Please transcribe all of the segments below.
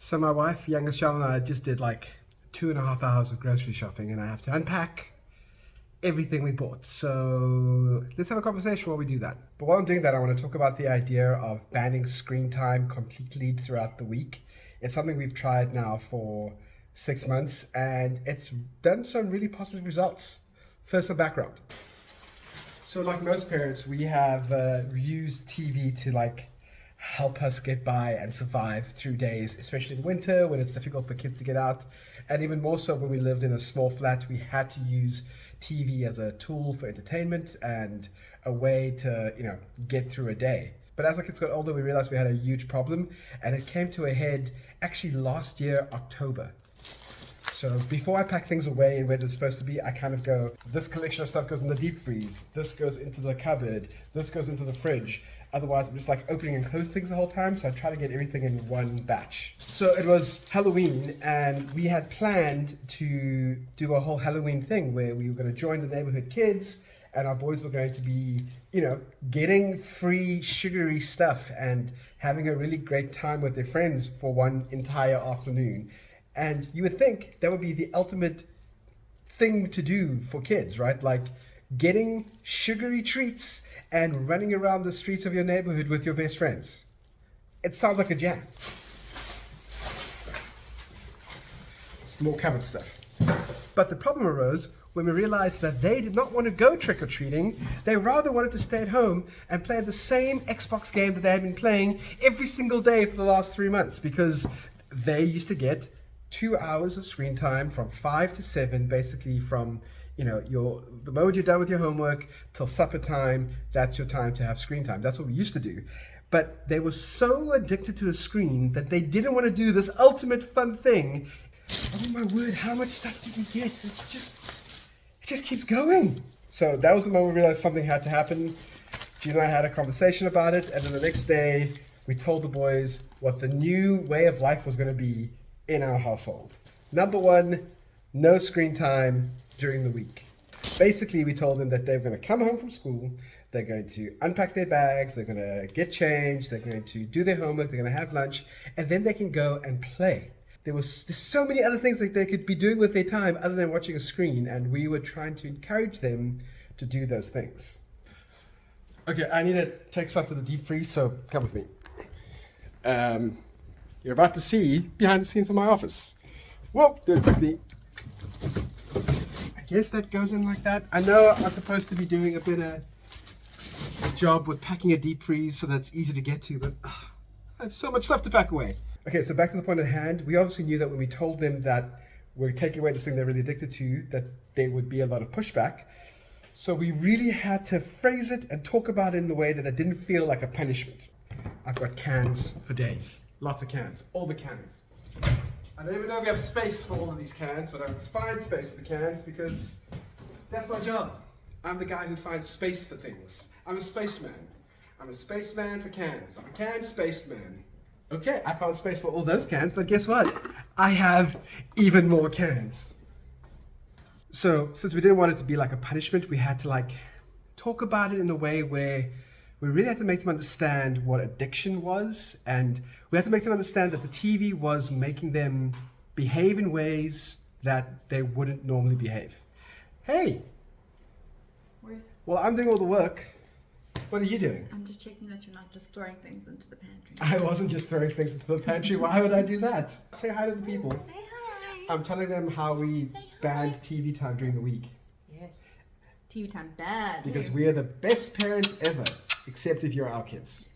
So my wife, youngest child, and I just did like 2.5 hours of grocery shopping, and I have to unpack everything we bought. So let's have a conversation while we do that. But while I'm doing that, I want to talk about the idea of banning screen time completely throughout the week. It's something we've tried now for 6 months, and it's done some really positive results. First, some background. So like most parents, we have used TV to help us get by and survive through days, especially in winter when it's difficult for kids to get out. And even more so when we lived in a small flat, we had to use TV as a tool for entertainment and a way to, get through a day. But as the kids got older, we realized we had a huge problem, and it came to a head actually last year, October. So before I pack things away and where they're supposed to be, I kind of go, this collection of stuff goes in the deep freeze, this goes into the cupboard, this goes into the fridge. Otherwise, I'm just opening and closing things the whole time, so I try to get everything in one batch. So it was Halloween, and we had planned to do a whole Halloween thing where we were going to join the neighborhood kids, and our boys were going to be, getting free sugary stuff and having a really great time with their friends for one entire afternoon. And you would think that would be the ultimate thing to do for kids, right? Getting sugary treats and running around the streets of your neighborhood with your best friends. It sounds like a jam. It's more cupboard stuff. But the problem arose when we realized that they did not want to go trick-or-treating. They rather wanted to stay at home and play the same Xbox game that they had been playing every single day for the last 3 months, because they used to get 2 hours of screen time from 5 to 7, basically from the moment you're done with your homework till supper time. That's your time to have screen time. That's what we used to do. But they were so addicted to a screen that they didn't want to do this ultimate fun thing. Oh my word, how much stuff did we get? It just keeps going. So that was the moment we realized something had to happen. Gina and I had a conversation about it, and then the next day we told the boys what the new way of life was going to be in our household. Number one, no screen time during the week. Basically, we told them that they were going to come home from school, they're going to unpack their bags, they're going to get changed, they're going to do their homework, they're going to have lunch, and then they can go and play. There's so many other things that they could be doing with their time other than watching a screen, and we were trying to encourage them to do those things. Okay, I need to take stuff to the deep freeze, so come with me. You're about to see behind the scenes of my office. Whoa, do it quickly. I guess that goes in like that. I know I'm supposed to be doing a better job with packing a deep freeze so that's easy to get to, but I have so much stuff to pack away. Okay, so back to the point at hand. We obviously knew that when we told them that we're taking away this thing they're really addicted to, that there would be a lot of pushback. So we really had to phrase it and talk about it in a way that it didn't feel like a punishment. I've got cans for days. Lots of cans. All the cans. I don't even know if we have space for all of these cans, but I have to find space for the cans because that's my job. I'm the guy who finds space for things. I'm a spaceman. I'm a spaceman for cans. I'm a can spaceman. Okay, I found space for all those cans, but guess what? I have even more cans. So, since we didn't want it to be like a punishment, we had to talk about it in a way where we really had to make them understand what addiction was, and we had to make them understand that the TV was making them behave in ways that they wouldn't normally behave. Hey! Well, I'm doing all the work. What are you doing? I'm just checking that you're not just throwing things into the pantry. I wasn't just throwing things into the pantry. Why would I do that? Say hi to the people. Say hi. I'm telling them how we banned TV time during the week. Yes. TV time bad. Because we are the best parents ever. Except if you're our kids.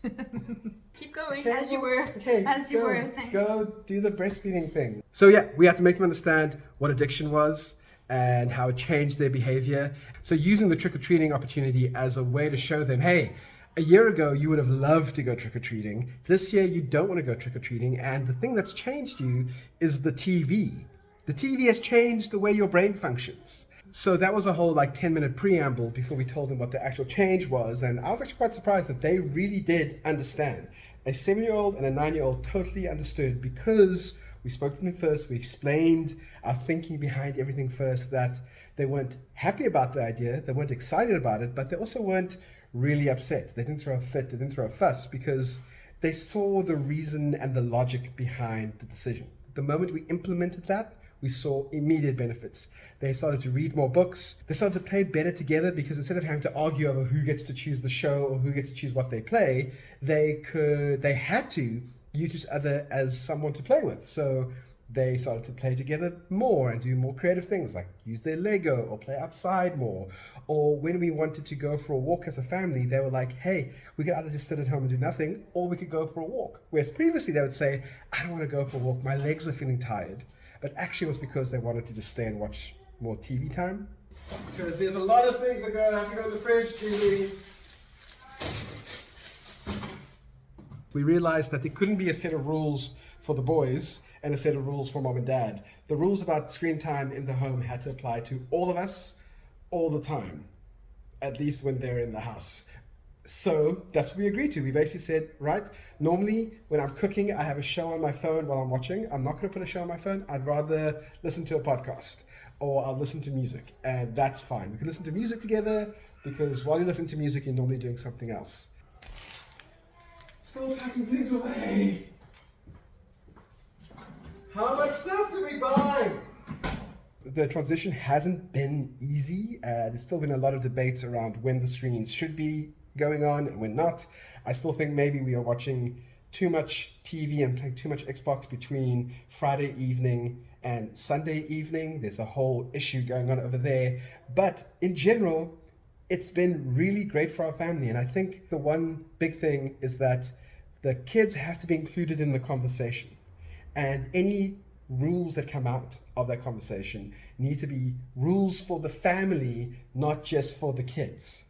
Keep going, Okay, as you were. Okay, As you go, were. Thanks. Go do the breastfeeding thing. So yeah, we had to make them understand what addiction was and how it changed their behavior. So using the trick-or-treating opportunity as a way to show them, hey, a year ago you would have loved to go trick-or-treating. This year you don't want to go trick-or-treating, and the thing that's changed you is the TV. The TV has changed the way your brain functions. So that was a whole 10-minute preamble before we told them what the actual change was, and I was actually quite surprised that they really did understand. A 7-year-old and a 9-year-old totally understood because we spoke to them first, we explained our thinking behind everything first, that they weren't happy about the idea, they weren't excited about it, but they also weren't really upset. They didn't throw a fit, they didn't throw a fuss, because they saw the reason and the logic behind the decision. The moment we implemented that, we saw immediate benefits. They started to read more books. They started to play better together because instead of having to argue over who gets to choose the show or who gets to choose what they play, they had to use each other as someone to play with. So they started to play together more and do more creative things like use their Lego or play outside more. Or when we wanted to go for a walk as a family, they were like, hey, we could either just sit at home and do nothing, or we could go for a walk. Whereas previously they would say, I don't want to go for a walk, my legs are feeling tired. But actually it was because they wanted to just stay and watch more TV time. Because there's a lot of things that have to go in the fridge, Julie. We realized that there couldn't be a set of rules for the boys and a set of rules for mom and dad. The rules about screen time in the home had to apply to all of us, all the time, at least when they're in the house. So that's what we agreed to. We basically said, right, normally when I'm cooking, I have a show on my phone while I'm watching. I'm not going to put a show on my phone. I'd rather listen to a podcast or I'll listen to music, and that's fine. We can listen to music together because while you listen to music, you're normally doing something else. Still packing things away. How much stuff did we buy? The transition hasn't been easy. There's still been a lot of debates around when the screens should be going on and when not. I still think maybe we are watching too much TV and playing too much Xbox between Friday evening and Sunday evening. There's a whole issue going on over there. But in general, it's been really great for our family. And I think the one big thing is that the kids have to be included in the conversation. And any rules that come out of that conversation need to be rules for the family, not just for the kids.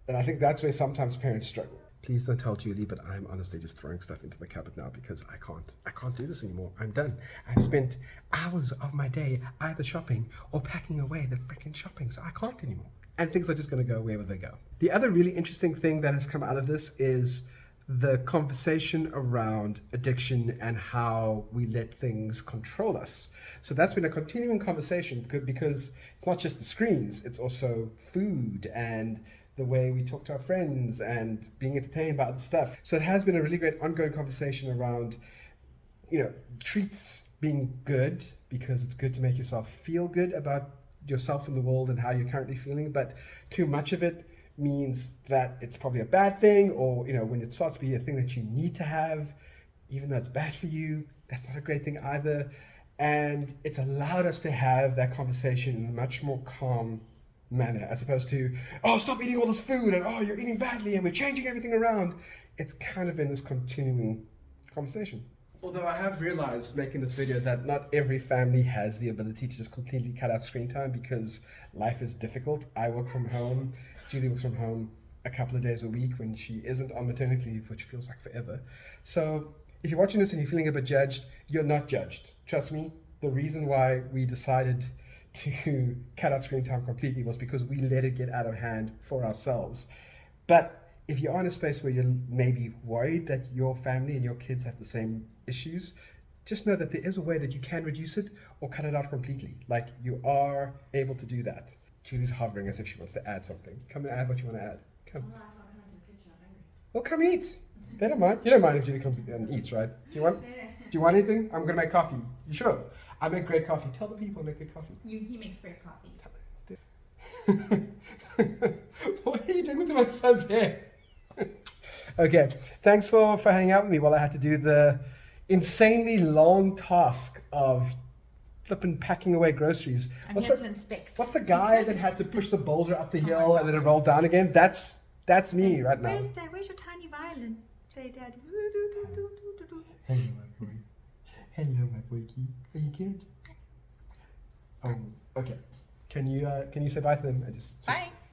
And I think that's where sometimes parents struggle. Please don't tell Julie, but I'm honestly just throwing stuff into the cupboard now because I can't do this anymore. I'm done. I've spent hours of my day either shopping or packing away the freaking shopping, so I can't anymore. And things are just going to go wherever they go. The other really interesting thing that has come out of this is the conversation around addiction and how we let things control us. So that's been a continuing conversation because it's not just the screens, it's also food and the way we talk to our friends and being entertained by other stuff. So it has been a really great ongoing conversation around, treats being good because it's good to make yourself feel good about yourself in the world and how you're currently feeling, but too much of it means that it's probably a bad thing, or when it starts to be a thing that you need to have, even though it's bad for you, that's not a great thing either. And it's allowed us to have that conversation in a much more calm manner, as opposed to, oh, stop eating all this food, and oh, you're eating badly, and we're changing everything around. It's kind of been this continuing conversation. Although I have realized making this video that not every family has the ability to just completely cut out screen time because life is difficult. I work from home. Julie works from home a couple of days a week when she isn't on maternity leave, which feels like forever. So if you're watching this and you're feeling a bit judged, you're not judged. Trust me, the reason why we decided to cut out screen time completely was because we let it get out of hand for ourselves. But if you're in a space where you're maybe worried that your family and your kids have the same issues, just know that there is a way that you can reduce it or cut it out completely. Like, you are able to do that. Julie's hovering as if she wants to add something. Come and add what you want to add. Come. Well, come eat. They don't mind. You don't mind if Julie comes and eats, right? Do you want anything? I'm gonna make coffee. You sure? I make great coffee. Tell the people I make good coffee. He makes great coffee. What are you doing with my son's hair? Okay, thanks for hanging out with me while I had to do the insanely long task of flipping packing away groceries. I'm here to inspect. What's the guy that had to push the boulder up the hill and then it rolled down again? That's me right now. Where's your tiny violin? Play, Daddy. Hello, my boy. Hello, my boyki. Are you good? Okay. Can you say bye to them? Bye.